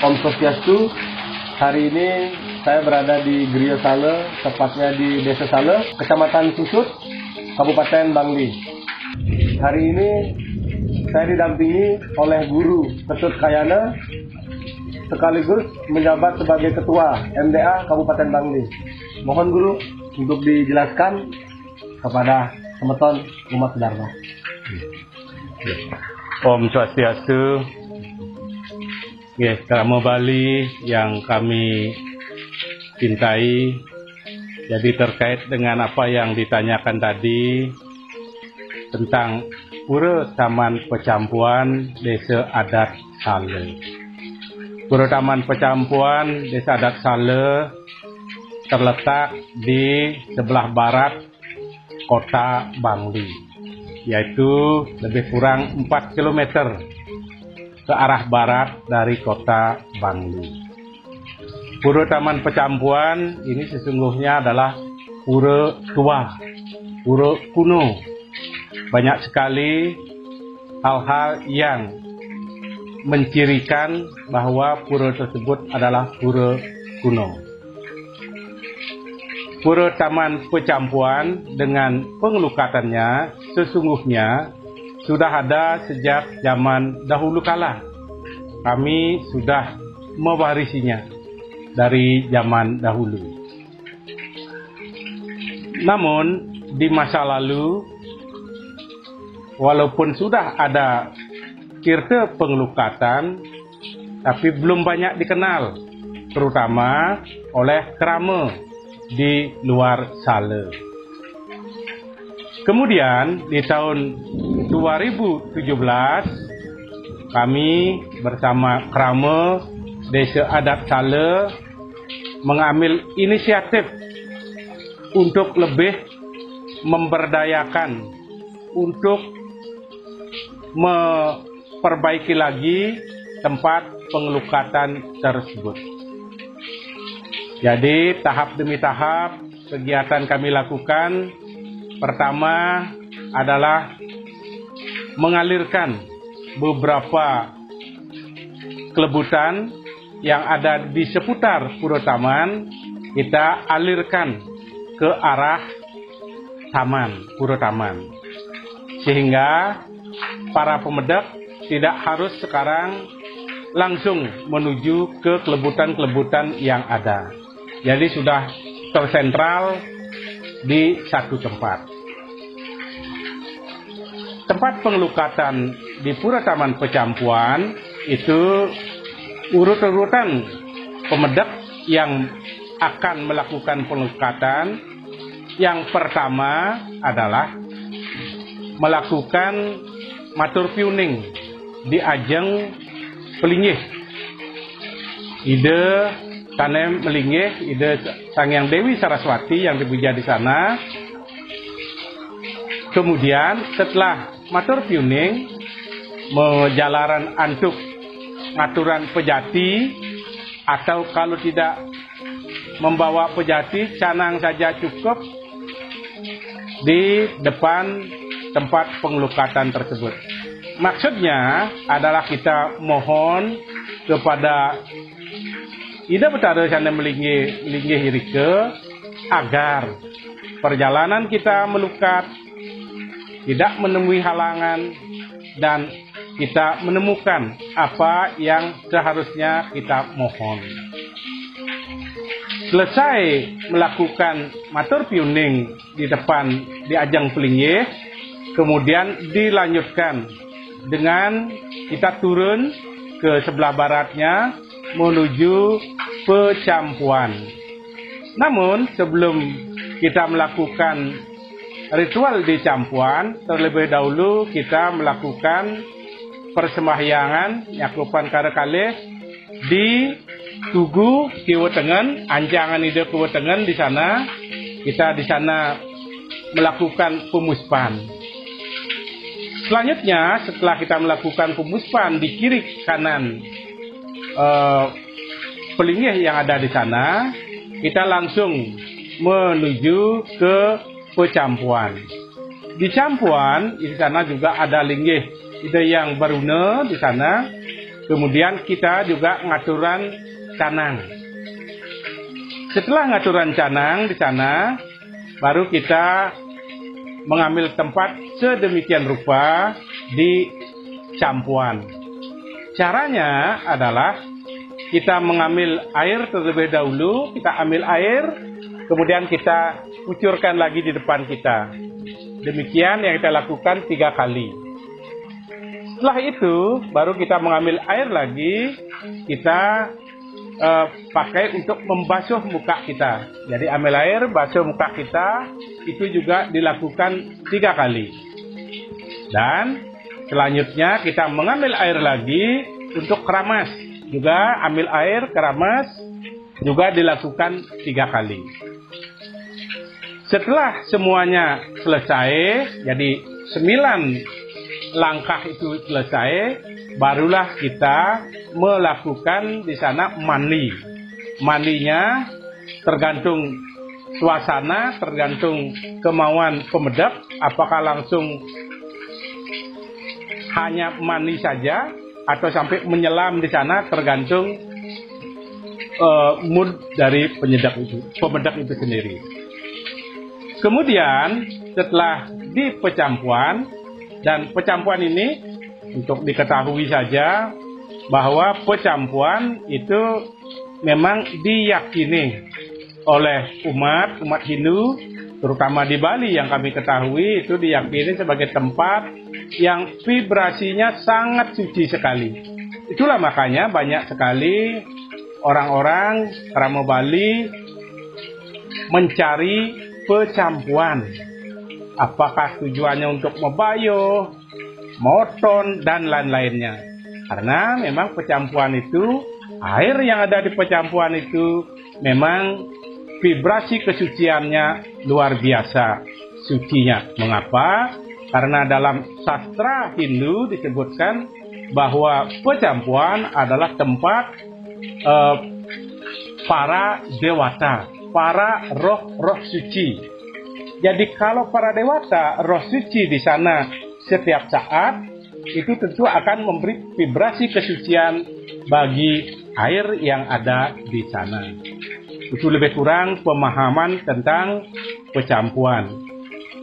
Om Swastiastu, hari ini saya berada di Griya Sale, tepatnya di Desa Sale, Kecamatan Susut, Kabupaten Bangli. Hari ini saya didampingi oleh Guru Ketut Kayana, sekaligus menjabat sebagai Ketua MDA Kabupaten Bangli. Mohon Guru untuk dijelaskan kepada teman-teman umat Dharma. Om Swastiastu. Krama Bali yang kami cintai, jadi terkait dengan apa yang ditanyakan tadi tentang Pura Taman Pecampuan Desa Adat Sale. Pura Taman Pecampuan Desa Adat Sale terletak di sebelah barat kota Bangli, yaitu lebih kurang 4 km ke arah barat dari kota Bangli. Pura Taman Pecampuan ini sesungguhnya adalah pura tua, pura kuno. Banyak sekali hal-hal yang mencirikan bahwa pura tersebut adalah pura kuno. Pura Taman Pecampuan dengan pengelukatannya sesungguhnya sudah ada sejak zaman dahulu kala. Kami sudah mewarisinya dari zaman dahulu. Namun di masa lalu, walaupun sudah ada tirta pengelukatan, tapi belum banyak dikenal, terutama oleh kerama di luar Sale. Kemudian di tahun 2017 kami bersama kerama Desa Adat Sale mengambil inisiatif untuk lebih memberdayakan, untuk memperbaiki lagi tempat pengelukatan tersebut. Jadi tahap demi tahap kegiatan kami lakukan. Pertama adalah mengalirkan beberapa kelebutan yang ada di seputar Pura Taman, kita alirkan ke arah taman, Pura Taman. Sehingga para pemedak tidak harus sekarang langsung menuju ke kelebutan-kelebutan yang ada. Jadi sudah tersentral di satu tempat. Tempat pengelukatan di Pura Taman Pecampuan itu urut-urutan pemedak yang akan melakukan pengelukatan. Yang pertama adalah melakukan matur piuning di ajeng pelinggih. Ide tanem melinggih, ide Sangyang Dewi Saraswati yang dipuja di sana. Kemudian setelah matur piuning, menjalaran antuk ngaturan pejati, atau kalau tidak membawa pejati, canang saja cukup di depan tempat pengelukatan tersebut. Maksudnya adalah kita mohon kepada Ida Betara Sanda Melinggih Irike agar perjalanan kita melukat tidak menemui halangan dan kita menemukan apa yang seharusnya kita mohon. Selesai melakukan matur piuning di depan di ajang pelinggih, kemudian dilanjutkan dengan kita turun ke sebelah baratnya menuju Pecampuan. Namun sebelum kita melakukan ritual di Campuan, terlebih dahulu kita melakukan persembahyangan nyakupan kare kalih di Tugu Kiwetengen, Anjangan ide Kiwetengen di sana. Kita di sana melakukan pemuspan. Selanjutnya, setelah kita melakukan pemuspan di kiri kanan Pelinggih yang ada di sana, kita langsung menuju ke Pecampuan. Di Campuan, di sana juga ada linggih ide yang berune di sana. Kemudian kita juga ngaturan canang. Setelah ngaturan canang di sana, baru kita mengambil tempat sedemikian rupa di Campuan. Caranya adalah kita mengambil air terlebih dahulu, kita ambil air, kemudian kita kucurkan lagi di depan kita. Demikian yang kita lakukan 3 kali. Setelah itu, baru kita mengambil air lagi, kita pakai untuk membasuh muka kita. Jadi ambil air, basuh muka kita, itu juga dilakukan 3 kali. Dan selanjutnya kita mengambil air lagi untuk keramas. Juga ambil air, keramas, juga dilakukan 3 kali. Setelah semuanya selesai, jadi 9 langkah itu selesai, barulah kita melakukan di sana mandi. Mandinya tergantung suasana, tergantung kemauan pemedap, apakah langsung hanya mandi saja atau sampai menyelam di sana, tergantung mood dari pemedap itu sendiri. Kemudian setelah di Pecampuan, dan Pecampuan ini untuk diketahui saja bahwa Pecampuan itu memang diyakini oleh umat Hindu, terutama di Bali yang kami ketahui, itu diyakini sebagai tempat yang vibrasinya sangat suci sekali. Itulah makanya banyak sekali orang-orang Krama Bali mencari Pecampuan. Apakah tujuannya untuk mebayuh, moton, dan lain-lainnya. Karena memang Pecampuan itu, air yang ada di Pecampuan itu memang vibrasi kesuciannya luar biasa sucinya. Mengapa? Karena dalam sastra Hindu disebutkan bahwa Pecampuan adalah tempat para dewata, para roh-roh suci. Jadi kalau para dewata, roh suci di sana setiap saat, itu tentu akan memberi vibrasi kesucian bagi air yang ada di sana. Itu lebih kurang pemahaman tentang Pecampuan.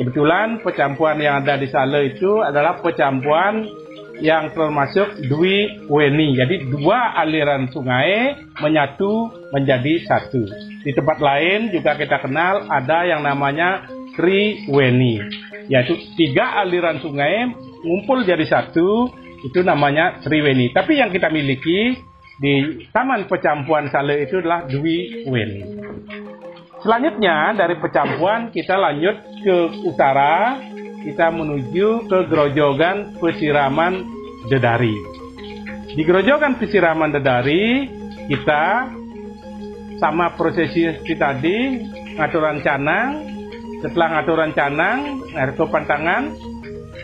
Kebetulan Pecampuan yang ada di sana itu adalah Pecampuan yang termasuk Dwi Weni. Jadi 2 aliran sungai menyatu menjadi satu. Di tempat lain juga kita kenal ada yang namanya Triweni, yaitu 3 aliran sungai ngumpul jadi satu, itu namanya Triweni. Tapi yang kita miliki di Taman Pecampuan Sale itu adalah Dwi Weni. Selanjutnya dari Pecampuan kita lanjut ke utara, kita menuju ke Grojogan Pesiraman Dedari. Di Grojogan Pesiraman Dedari kita sama prosesi tadi, ngaturan canang. Setelah ngaturan canang, sopan tangan,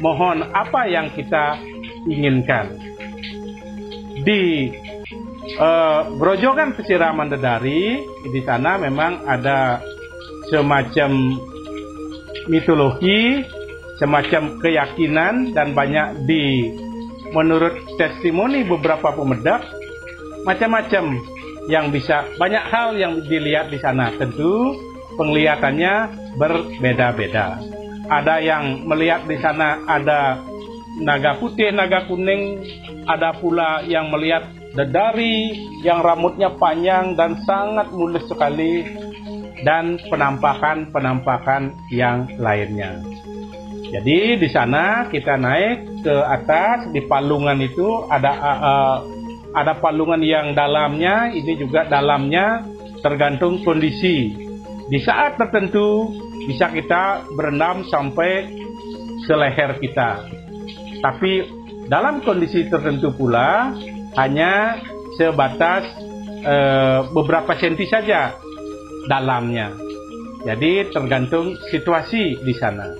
mohon apa yang kita inginkan. Di Grojogan Pesiraman Dedari, di sana memang ada semacam mitologi, semacam keyakinan, dan banyak menurut testimoni beberapa pemedap, macam-macam yang bisa, banyak hal yang dilihat di sana. Tentu penglihatannya berbeda-beda. Ada yang melihat di sana ada naga putih, naga kuning, ada pula yang melihat dedari yang rambutnya panjang dan sangat mulus sekali, dan penampakan-penampakan yang lainnya. Jadi di sana kita naik ke atas, di palungan itu ada palungan yang dalamnya, ini juga dalamnya tergantung kondisi. Di saat tertentu bisa kita berendam sampai seleher kita. Tapi dalam kondisi tertentu pula hanya sebatas beberapa senti saja dalamnya. Jadi tergantung situasi di sana.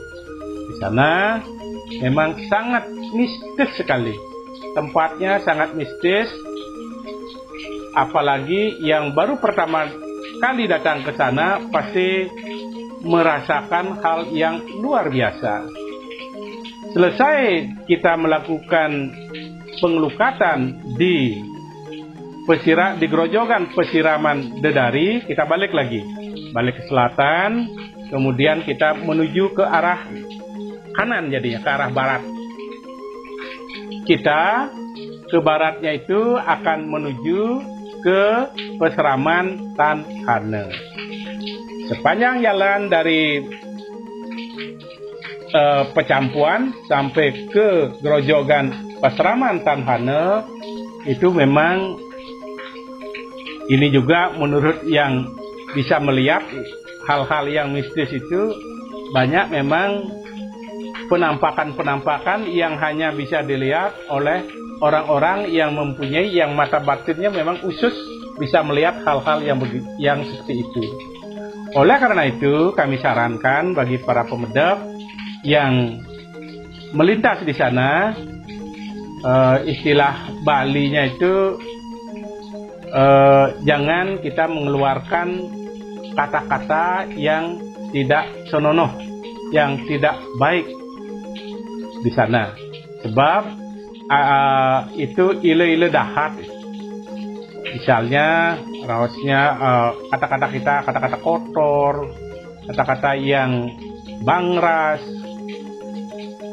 Di sana memang sangat mistis sekali. Tempatnya sangat mistis. Apalagi yang baru pertama kali datang ke sana pasti merasakan hal yang luar biasa. Selesai kita melakukan pengelukatan di Grojogan Pesiraman Dedari, kita balik ke selatan, kemudian kita menuju ke arah kanan, jadinya ke arah barat. Kita ke baratnya itu akan menuju ke Peseraman Tan Hane. Sepanjang jalan dari Pecampuan sampai ke Grojogan Peseraman Tan Hane itu memang ini juga menurut yang bisa melihat hal-hal yang mistis itu banyak memang penampakan-penampakan yang hanya bisa dilihat oleh orang-orang yang mempunyai yang mata batinnya memang khusus bisa melihat hal-hal yang seperti itu. Oleh karena itu kami sarankan bagi para pemedap yang melintas di sana, istilah Balinya itu jangan kita mengeluarkan kata-kata yang tidak senonoh, yang tidak baik di sana. Sebab itu ile-ile dahat. Misalnya raosnya kata-kata kita, kata-kata kotor, kata-kata yang bangras,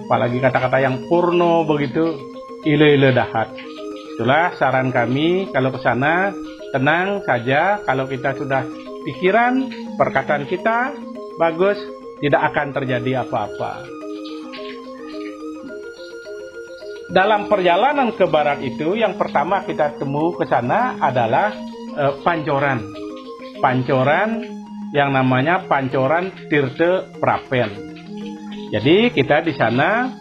apalagi kata-kata yang porno begitu, ile-ile dahat. Itulah saran kami kalau ke sana tenang saja. Kalau kita sudah pikiran, perkataan kita bagus, tidak akan terjadi apa-apa. Dalam perjalanan ke barat itu, yang pertama kita temu ke sana adalah pancoran. Pancoran yang namanya Pancoran Tirte Prapen. Jadi kita di sana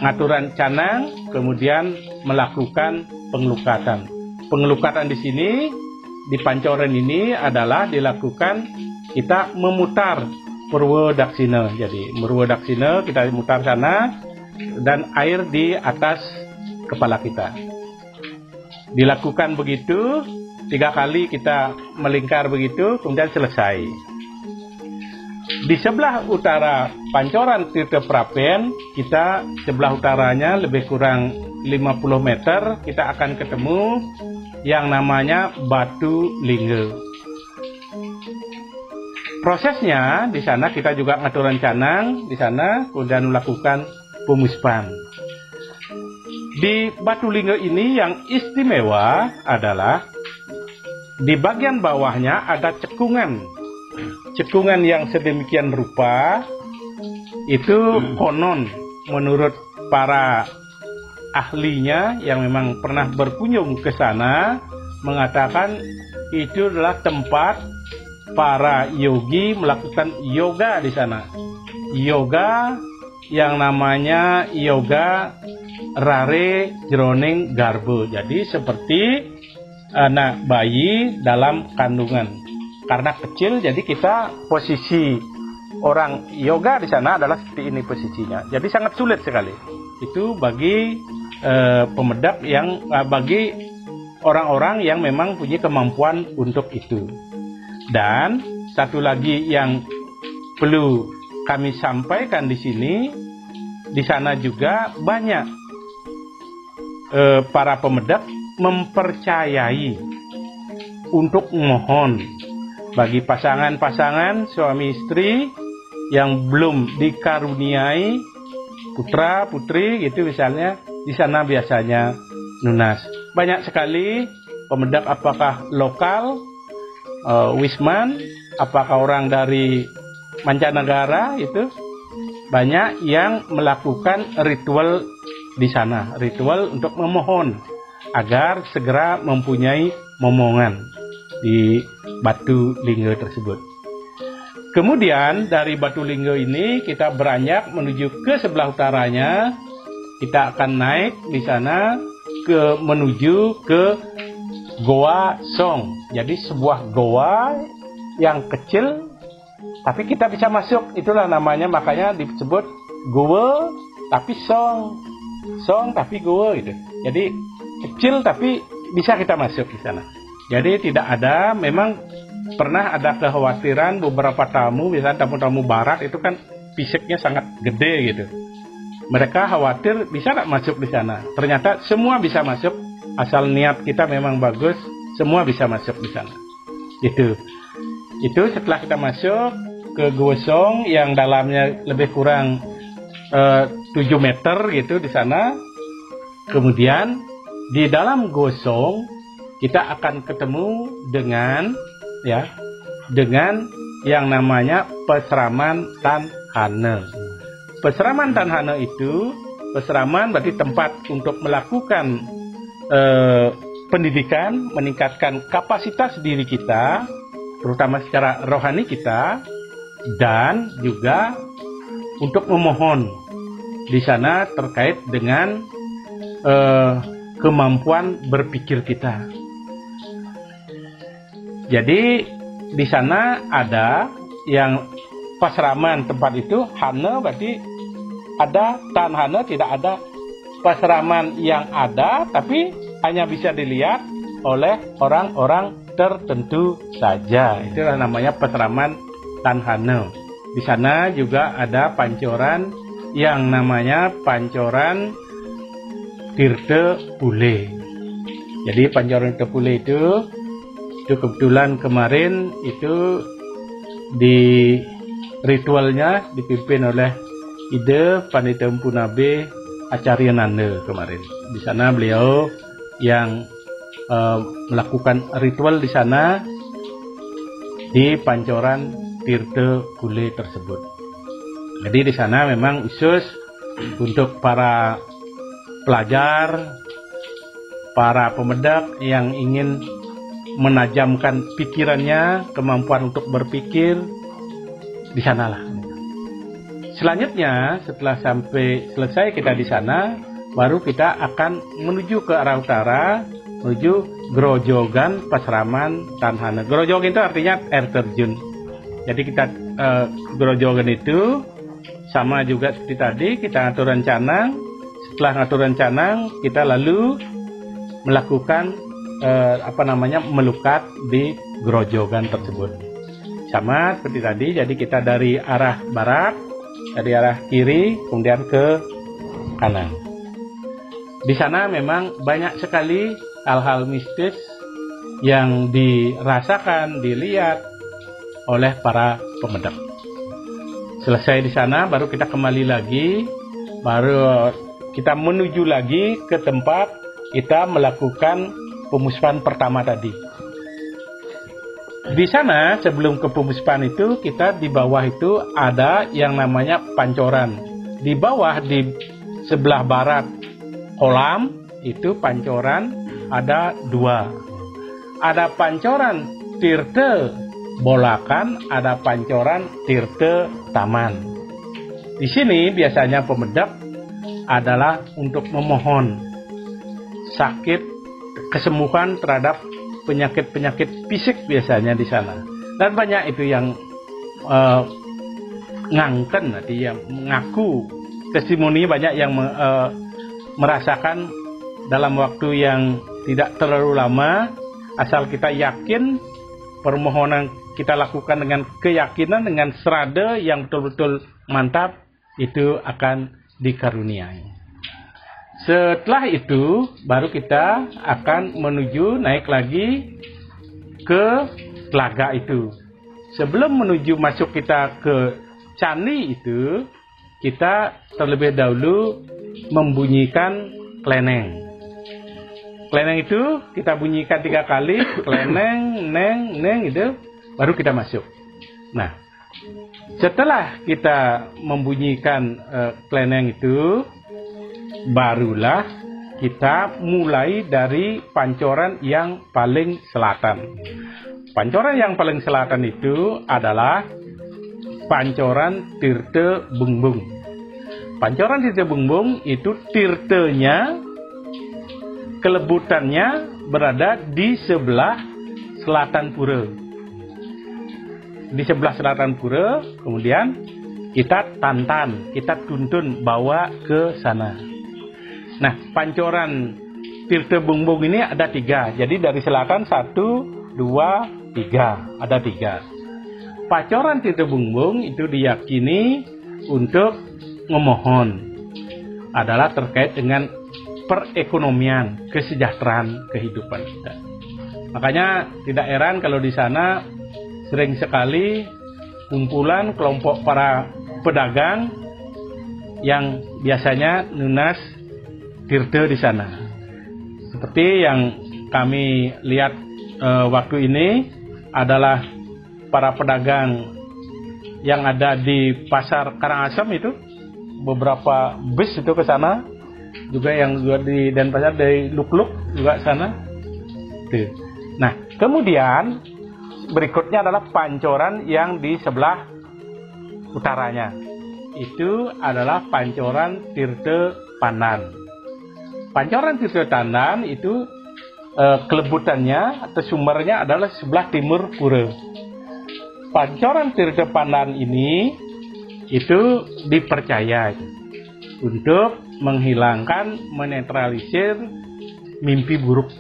ngaturan canang, kemudian melakukan pengelukatan. Pengelukatan di sini, di Pancoran ini adalah dilakukan kita memutar Purwodaksina. Jadi Purwodaksina kita memutar sana, dan air di atas kepala kita. Dilakukan begitu 3 kali, kita melingkar begitu, kemudian selesai. Di sebelah utara Pancoran Tirte Prapen, kita sebelah utaranya lebih kurang 50 meter, kita akan ketemu yang namanya Batu Lingga. Prosesnya di sana kita juga ngaturan canang di sana, kemudian melakukan pemuspan. Di Batu Lingga ini yang istimewa adalah di bagian bawahnya ada cekungan. Cekungan yang sedemikian rupa itu konon menurut para ahlinya yang memang pernah berkunjung ke sana mengatakan itu adalah tempat para yogi melakukan yoga di sana. Yoga yang namanya yoga rare jroning garbo. Jadi seperti anak bayi dalam kandungan. Karena kecil, jadi kita posisi orang yoga di sana adalah seperti ini posisinya. Jadi sangat sulit sekali. Itu bagi pemedap yang bagi orang-orang yang memang punya kemampuan untuk itu. Dan satu lagi yang perlu kami sampaikan di sini, di sana juga banyak para pemedap mempercayai untuk mohon bagi pasangan-pasangan suami istri yang belum dikaruniai putra putri gitu misalnya, di sana biasanya nunas. Banyak sekali pemedap, apakah lokal, wisman, apakah orang dari mancanegara, itu banyak yang melakukan ritual di sana, ritual untuk memohon agar segera mempunyai momongan di Batu Lingga tersebut. Kemudian dari Batu Lingga ini kita beranjak menuju ke sebelah utaranya. Kita akan naik di sana menuju ke Goa Song. Jadi sebuah goa yang kecil tapi kita bisa masuk, itulah namanya, makanya disebut goa tapi song, song tapi goa gitu. Jadi kecil tapi bisa kita masuk di sana. Jadi tidak ada, memang pernah ada kekhawatiran beberapa tamu, misalnya tamu-tamu barat itu kan fisiknya sangat gede gitu. Mereka khawatir bisa nggak masuk di sana. Ternyata semua bisa masuk, asal niat kita memang bagus, semua bisa masuk di sana. Itu setelah kita masuk ke Gua Song yang dalamnya lebih kurang 7 meter gitu di sana. Kemudian di dalam Gua Song kita akan ketemu dengan yang namanya Peseraman Tan Hane. Peseraman Tan Hane itu, peseraman berarti tempat untuk melakukan pendidikan, meningkatkan kapasitas diri kita, terutama secara rohani kita, dan juga untuk memohon di sana terkait dengan kemampuan berpikir kita. Jadi di sana ada yang pasraman tempat itu, Hane berarti ada, Tan Hane tidak ada. Pasraman yang ada tapi hanya bisa dilihat oleh orang-orang tertentu saja. Itulah namanya pasraman Tan Hane. Di sana juga ada pancoran yang namanya pancoran Tirte Pule. Jadi pancoran Tirte Pule itu kebetulan kemarin itu di ritualnya dipimpin oleh Ide Pandita Empu Nabe Acarya Nanda kemarin. Di sana beliau yang melakukan ritual di sana di pancoran Tirte Pule tersebut. Jadi di sana memang khusus untuk para pelajar, para pemedak yang ingin menajamkan pikirannya, kemampuan untuk berpikir, di sanalah. Selanjutnya setelah sampai selesai kita di sana, baru kita akan menuju ke arah utara, menuju Grojogan Pasraman Tan Hane. Grojogan itu artinya air terjun. Jadi kita Grojogan itu sama juga seperti tadi, kita ngatur rencana. Setelah ngatur rencana, kita lalu melakukan melukat di Grojogan tersebut. Sama seperti tadi, jadi kita dari arah barat, dari arah kiri, kemudian ke kanan. Di sana memang banyak sekali hal-hal mistis yang dirasakan, dilihat oleh para pemedak. Selesai di sana, baru kita kembali lagi, baru kita menuju lagi ke tempat kita melakukan pemuspahan pertama tadi. Di sana sebelum ke pemuspahan itu, kita di bawah itu ada yang namanya pancoran. Di bawah di sebelah barat kolam itu pancoran ada 2. Ada pancoran Tirte Bolakan, ada pancoran Tirte Taman. Di sini biasanya pemedak adalah untuk memohon sakit, kesembuhan terhadap penyakit-penyakit fisik biasanya di sana. Dan banyak itu yang ngangken, nanti yang mengaku testimoni, banyak yang merasakan dalam waktu yang tidak terlalu lama, asal kita yakin, permohonan kita lakukan dengan keyakinan, dengan serada yang betul-betul mantap, itu akan dikaruniai. Setelah itu baru kita akan menuju naik lagi ke telaga itu. Sebelum menuju masuk kita ke candi itu, kita terlebih dahulu membunyikan kleneng. Kleneng itu kita bunyikan 3 kali, kleneng, neng, neng itu, baru kita masuk. Nah, setelah kita membunyikan kleneng itu, barulah kita mulai dari pancoran yang paling selatan. Pancoran yang paling selatan itu adalah pancoran Tirte Bungbung. Pancoran Tirte Bungbung itu tirtenya, kelebutannya berada di sebelah selatan pura. Di sebelah selatan pura, kemudian kita tuntun bawa ke sana. Nah, pancoran Tirta Bungbung ini ada 3. Jadi dari selatan 1, 2, 3. Ada 3. Pancoran Tirta Bungbung itu diyakini untuk memohon adalah terkait dengan perekonomian, kesejahteraan kehidupan kita. Makanya tidak heran kalau di sana sering sekali kumpulan kelompok para pedagang yang biasanya nunas tirta di sana. Seperti yang kami lihat waktu ini adalah para pedagang yang ada di pasar Karangasem itu, beberapa bus itu ke sana, juga yang juga di Denpasar dari Lukluk juga sana. Nah, kemudian berikutnya adalah pancoran yang di sebelah utaranya. Itu adalah pancoran Tirta Pandan. Pancoran Tirta Pandan itu kelebutannya atau sumbernya adalah sebelah timur pura. Pancoran Tirta Pandan ini itu dipercaya untuk menghilangkan, menetralisir mimpi buruk,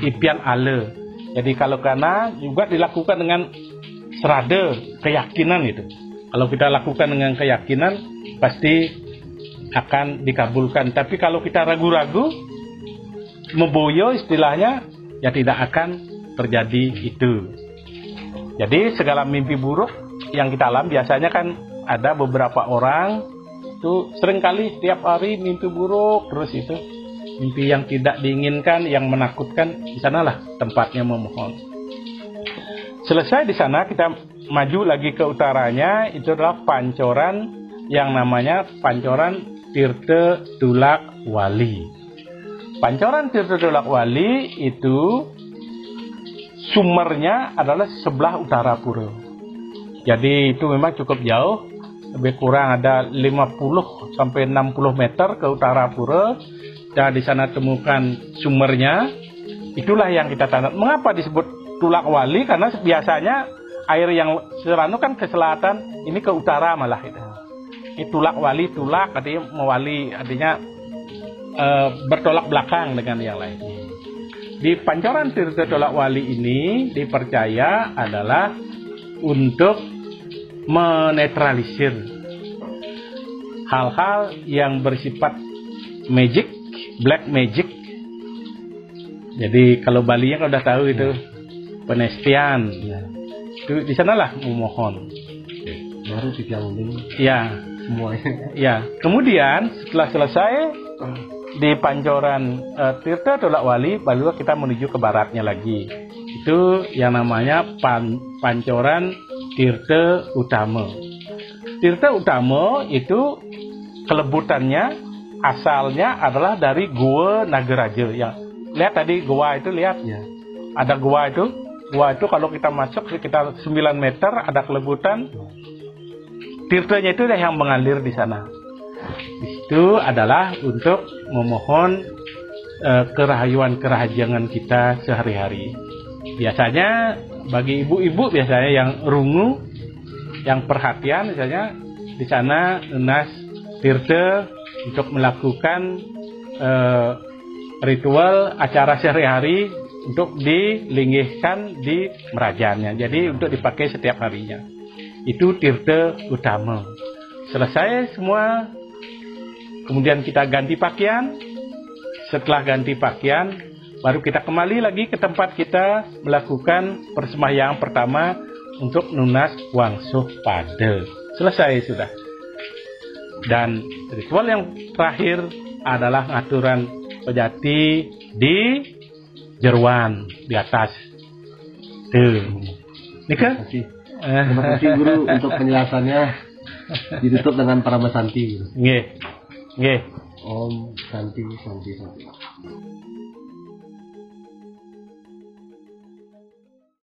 impian ale. Jadi kalau karena juga dilakukan dengan serada keyakinan itu. Kalau kita lakukan dengan keyakinan pasti akan dikabulkan. Tapi kalau kita ragu-ragu, memboyo istilahnya, ya tidak akan terjadi itu. Jadi segala mimpi buruk yang kita alami biasanya kan ada beberapa orang itu seringkali setiap hari mimpi buruk terus itu. Mimpi yang tidak diinginkan, yang menakutkan, di sanalah tempatnya memohon. Selesai di sana, kita maju lagi ke utaranya, itu adalah pancoran yang namanya pancoran Tirta Tulak Wali. Pancoran Tirta Tulak Wali itu sumbernya adalah sebelah utara pura. Jadi itu memang cukup jauh, lebih kurang ada 50 sampai 60 meter ke utara pura. Dan di sana temukan sumbernya. Itulah yang kita tanda. Mengapa disebut Tulak Wali? Karena biasanya air yang seranu kan ke selatan, ini ke utara malah itu. Ini Tulak Wali, tulak artinya mewali, artinya bertolak belakang dengan yang lain. Di pancoran Tirta Tulak Wali ini dipercaya adalah untuk menetralisir hal-hal yang bersifat magic, black magic. Jadi kalau Bali yang udah tahu itu penestian. Itu di sanalah memohon. Baru digabungin. Ya, Semuanya. ya. Kemudian setelah selesai di pancoran Tirta Tulak Wali, baru kita menuju ke baratnya lagi. Itu yang namanya pancoran Tirta Utama. Tirta Utama itu kelebutannya asalnya adalah dari Gua Nagaraja. Yang lihat tadi gua itu, lihat ya. Ada gua itu. Gua itu kalau kita masuk sekitar 9 meter, ada kelebutan. Tirtanya itu yang mengalir di sana. Itu adalah untuk memohon kerahayuan kita sehari-hari. Biasanya bagi ibu-ibu biasanya yang rungu, yang perhatian, misalnya di sana nunas tirta untuk melakukan ritual acara sehari-hari untuk dilinggihkan di merajannya. Jadi untuk dipakai setiap harinya. Itu tirta utama. Selesai semua, kemudian kita ganti pakaian. Setelah ganti pakaian, baru kita kembali lagi ke tempat kita melakukan persembahyaan pertama untuk nunas wangsuh pada. Selesai sudah. Dan ritual yang terakhir adalah ngaturan pejati di jeruan di atas. Tuh. Nika? Terima kasih Guru untuk penjelasannya. Ditutup dengan para Santi. Nggih. Nggih. Om Santi Santi Santi.